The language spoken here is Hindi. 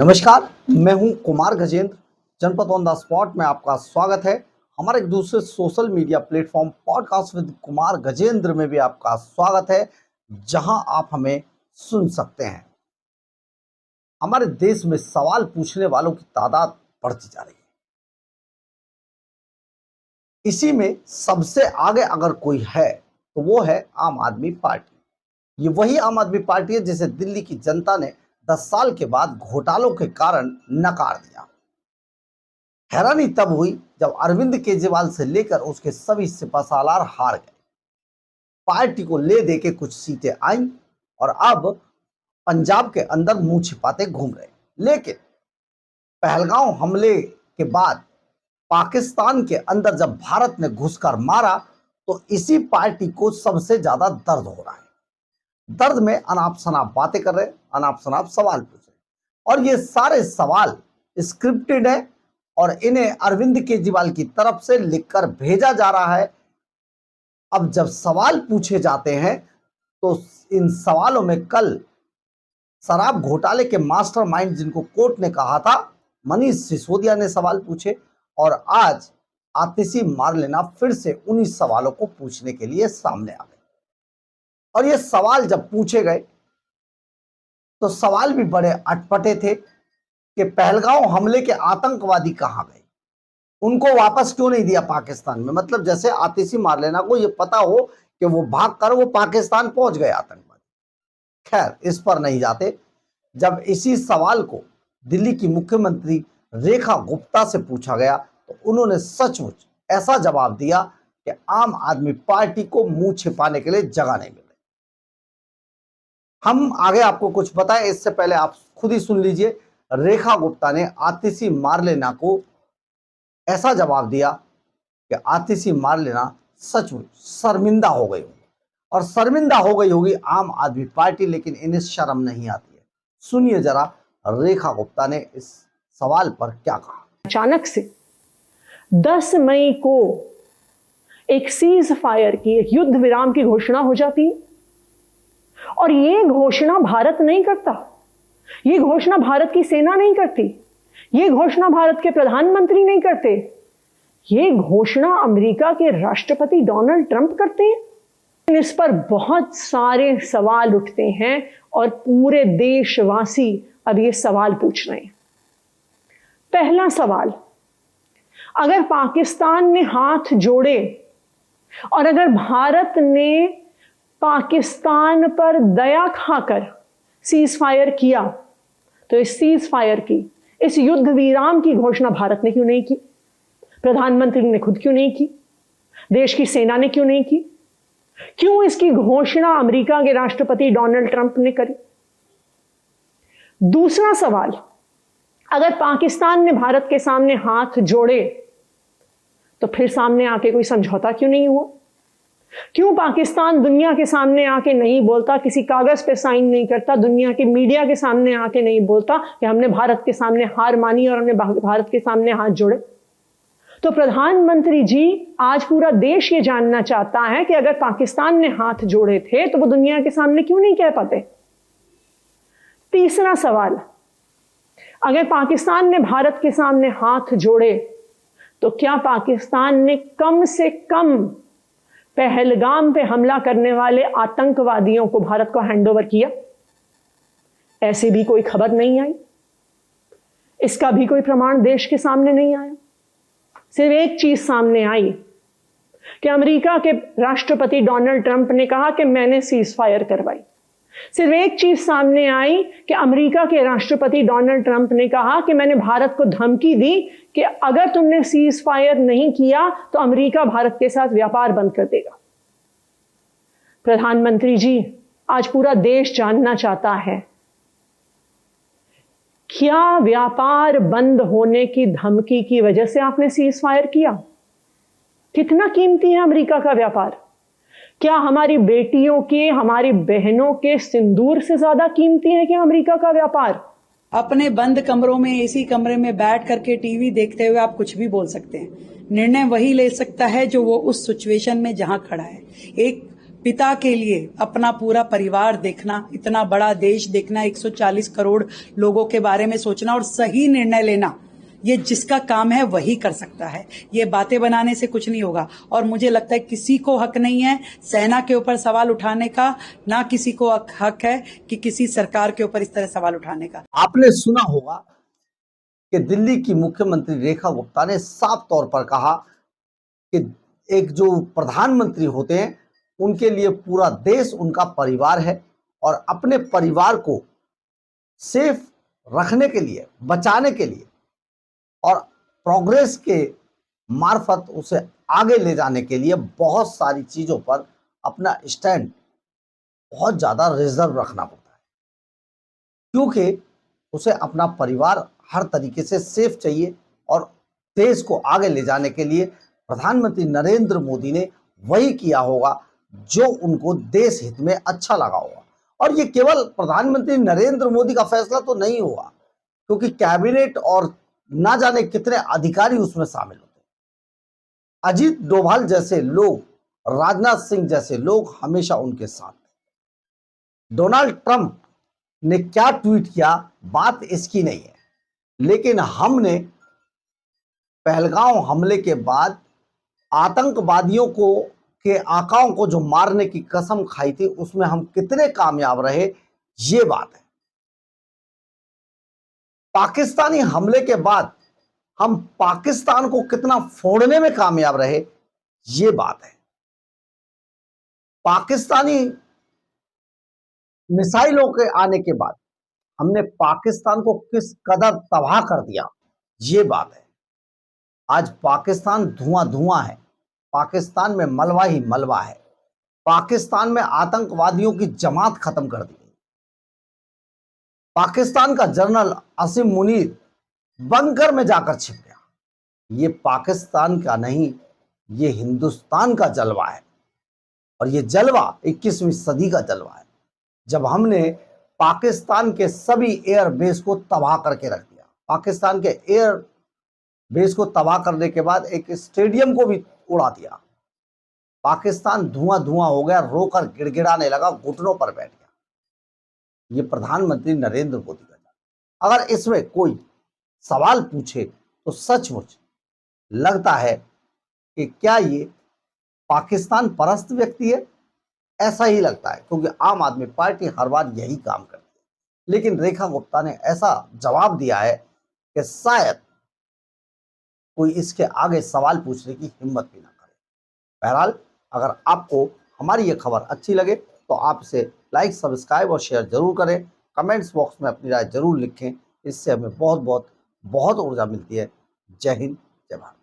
नमस्कार, मैं हूं कुमार गजेंद्र। जनपद ऑन द स्पॉट में आपका स्वागत है। हमारे एक दूसरे social media platform podcast with Kumar Gajendra में भी आपका स्वागत है, जहां आप हमें सुन सकते हैं। हमारे देश में सवाल पूछने वालों की तादाद बढ़ती जा रही है। इसी में सबसे आगे अगर कोई है तो वो है आम आदमी पार्टी। ये वही आम आदमी पार्टी है जिसे दिल्ली की जनता ने 10 साल के बाद घोटालों के कारण नकार दिया। हैरानी तब हुई जब अरविंद केजरीवाल से लेकर उसके सभी सिपहसालार हार गए। पार्टी को ले दे के कुछ सीटें आईं और अब पंजाब के अंदर मुंह छिपाते घूम रहे। लेकिन पहलगांव हमले के बाद पाकिस्तान के अंदर जब भारत ने घुसकर मारा तो इसी पार्टी को सबसे ज्यादा दर्द हो रहा है। दर्द में अनाप शनाप बातें कर रहे, अनाप शनाप सवाल पूछ रहे, और ये सारे सवाल स्क्रिप्टेड है और इन्हें अरविंद केजरीवाल की तरफ से लिखकर भेजा जा रहा है। अब जब सवाल पूछे जाते हैं तो इन सवालों में कल शराब घोटाले के मास्टरमाइंड जिनको कोर्ट ने कहा था, मनीष सिसोदिया ने सवाल पूछे, और आज आतिशी मारलेना फिर से उन्हीं सवालों को पूछने के लिए सामने आ गए। और ये सवाल जब पूछे गए तो सवाल भी बड़े अटपटे थे कि पहलगांव हमले के आतंकवादी कहां गए, उनको वापस क्यों नहीं दिया पाकिस्तान में। मतलब जैसे आतिशी मारलेना को ये पता हो कि वो भागकर वो पाकिस्तान पहुंच गए आतंकवादी। खैर, इस पर नहीं जाते। जब इसी सवाल को दिल्ली की मुख्यमंत्री रेखा गुप्ता से पूछा गया तो उन्होंने सचमुच ऐसा जवाब दिया कि आम आदमी पार्टी को मुंह छिपाने के लिए जगह नहीं मिल रही। हम आगे आपको कुछ बताएं, इससे पहले आप खुद ही सुन लीजिए। रेखा गुप्ता ने आतिशी मारलेना को ऐसा जवाब दिया कि आतिशी मारलेना सचमुच शर्मिंदा हो गई होगी, और शर्मिंदा हो गई होगी आम आदमी पार्टी, लेकिन इन्हें शर्म नहीं आती है। सुनिए जरा रेखा गुप्ता ने इस सवाल पर क्या कहा। अचानक से 10 मई को एक सीज फायर की, एक युद्ध विराम की घोषणा हो जाती है, और ये घोषणा भारत नहीं करता, ये घोषणा भारत की सेना नहीं करती, ये घोषणा भारत के प्रधानमंत्री नहीं करते, ये घोषणा अमेरिका के राष्ट्रपति डोनाल्ड ट्रंप करते हैं। इस पर बहुत सारे सवाल उठते हैं और पूरे देशवासी अब ये सवाल पूछ रहे हैं। पहला सवाल, अगर पाकिस्तान ने हाथ जोड़े और अगर भारत ने पाकिस्तान पर दया खाकर सीज फायर किया तो इस सीज फायर की, इस युद्ध विराम की घोषणा भारत ने क्यों नहीं की? प्रधानमंत्री ने खुद क्यों नहीं की? देश की सेना ने क्यों नहीं की? क्यों इसकी घोषणा अमेरिका के राष्ट्रपति डोनाल्ड ट्रंप ने करी? दूसरा सवाल, अगर पाकिस्तान ने भारत के सामने हाथ जोड़े तो फिर सामने आके कोई समझौता क्यों नहीं हुआ? क्यों पाकिस्तान दुनिया के सामने आके नहीं बोलता, किसी कागज पे साइन नहीं करता, दुनिया के मीडिया के सामने आके नहीं बोलता कि हमने भारत के सामने हार मानी और हमने भारत के सामने हाथ जोड़े? तो प्रधानमंत्री जी, आज पूरा देश ये जानना चाहता है कि अगर पाकिस्तान ने हाथ जोड़े थे तो वो दुनिया के सामने क्यों नहीं कह पाते? तीसरा सवाल, अगर पाकिस्तान ने भारत के सामने हाथ जोड़े तो क्या पाकिस्तान ने कम से कम पहलगाम पे हमला करने वाले आतंकवादियों को भारत को हैंडओवर किया? ऐसी भी कोई खबर नहीं आई, इसका भी कोई प्रमाण देश के सामने नहीं आया। सिर्फ एक चीज सामने आई कि अमेरिका के राष्ट्रपति डोनाल्ड ट्रंप ने कहा कि मैंने सीज फायर करवाई। सिर्फ एक चीज सामने आई कि अमेरिका के राष्ट्रपति डोनाल्ड ट्रंप ने कहा कि मैंने भारत को धमकी दी कि अगर तुमने सीज फायर नहीं किया तो अमेरिका भारत के साथ व्यापार बंद कर देगा। प्रधानमंत्री जी, आज पूरा देश जानना चाहता है, क्या व्यापार बंद होने की धमकी की वजह से आपने सीज फायर किया? कितना कीमती है अमेरिका का व्यापार? क्या हमारी बेटियों के, हमारी बहनों के सिंदूर से ज्यादा कीमती है क्या अमेरिका का व्यापार? अपने बंद कमरों में, एसी कमरे में बैठ करके टीवी देखते हुए आप कुछ भी बोल सकते हैं। निर्णय वही ले सकता है जो वो उस सिचुएशन में जहां खड़ा है। एक पिता के लिए अपना पूरा परिवार देखना, इतना बड़ा देश देखना, 140 करोड़ लोगों के बारे में सोचना और सही निर्णय लेना, ये जिसका काम है वही कर सकता है। ये बातें बनाने से कुछ नहीं होगा। और मुझे लगता है किसी को हक नहीं है सेना के ऊपर सवाल उठाने का, ना किसी को हक है कि किसी सरकार के ऊपर इस तरह सवाल उठाने का। आपने सुना होगा कि दिल्ली की मुख्यमंत्री रेखा गुप्ता ने साफ तौर पर कहा कि एक जो प्रधानमंत्री होते हैं उनके लिए पूरा देश उनका परिवार है और अपने परिवार को सेफ रखने के लिए, बचाने के लिए और प्रोग्रेस के मार्फत उसे आगे ले जाने के लिए बहुत सारी चीजों पर अपना स्टैंड बहुत ज्यादा रिजर्व रखना पड़ता है, क्योंकि उसे अपना परिवार हर तरीके से सेफ चाहिए और देश को आगे ले जाने के लिए प्रधानमंत्री नरेंद्र मोदी ने वही किया होगा जो उनको देश हित में अच्छा लगा होगा। और ये केवल प्रधानमंत्री नरेंद्र मोदी का फैसला तो नहीं हुआ, क्योंकि कैबिनेट और ना जाने कितने अधिकारी उसमें शामिल होते हैं। अजीत डोभाल जैसे लोग, राजनाथ सिंह जैसे लोग हमेशा उनके साथ थे। डोनाल्ड ट्रंप ने क्या ट्वीट किया बात इसकी नहीं है, लेकिन हमने पहलगांव हमले के बाद आतंकवादियों के आकाओं को जो मारने की कसम खाई थी उसमें हम कितने कामयाब रहे, ये बात है। पाकिस्तानी हमले के बाद हम पाकिस्तान को कितना फोड़ने में कामयाब रहे, ये बात है। पाकिस्तानी मिसाइलों के आने के बाद हमने पाकिस्तान को किस कदर तबाह कर दिया, ये बात है। आज पाकिस्तान धुआं धुआं है, पाकिस्तान में मलबा ही मलबा है, पाकिस्तान में आतंकवादियों की जमात खत्म कर दी गई। पाकिस्तान का जनरल असीम मुनीर बंकर में जाकर छिप गया। ये पाकिस्तान का नहीं, ये हिंदुस्तान का जलवा है और ये जलवा 21वीं सदी का जलवा है, जब हमने पाकिस्तान के सभी एयर बेस को तबाह करके रख दिया। पाकिस्तान के एयर बेस को तबाह करने के बाद एक स्टेडियम को भी उड़ा दिया। पाकिस्तान धुआं धुआं हो गया, रोकर गिड़गिड़ाने लगा, घुटनों पर बैठ गया। ये प्रधानमंत्री नरेंद्र मोदी का जाल। अगर इसमें कोई सवाल पूछे तो सचमुच लगता है कि क्या ये पाकिस्तान परस्त व्यक्ति है, ऐसा ही लगता है, क्योंकि आम आदमी पार्टी हर बार यही काम करती है। लेकिन रेखा गुप्ता ने ऐसा जवाब दिया है कि शायद कोई इसके आगे सवाल पूछने की हिम्मत भी ना करे। बहरहाल, अगर आपको हमारी ये खबर अच्छी लगे तो आप इसे लाइक, सब्सक्राइब और शेयर जरूर करें। कमेंट्स बॉक्स में अपनी राय जरूर लिखें, इससे हमें बहुत बहुत बहुत ऊर्जा मिलती है। जय हिंद, जय भारत।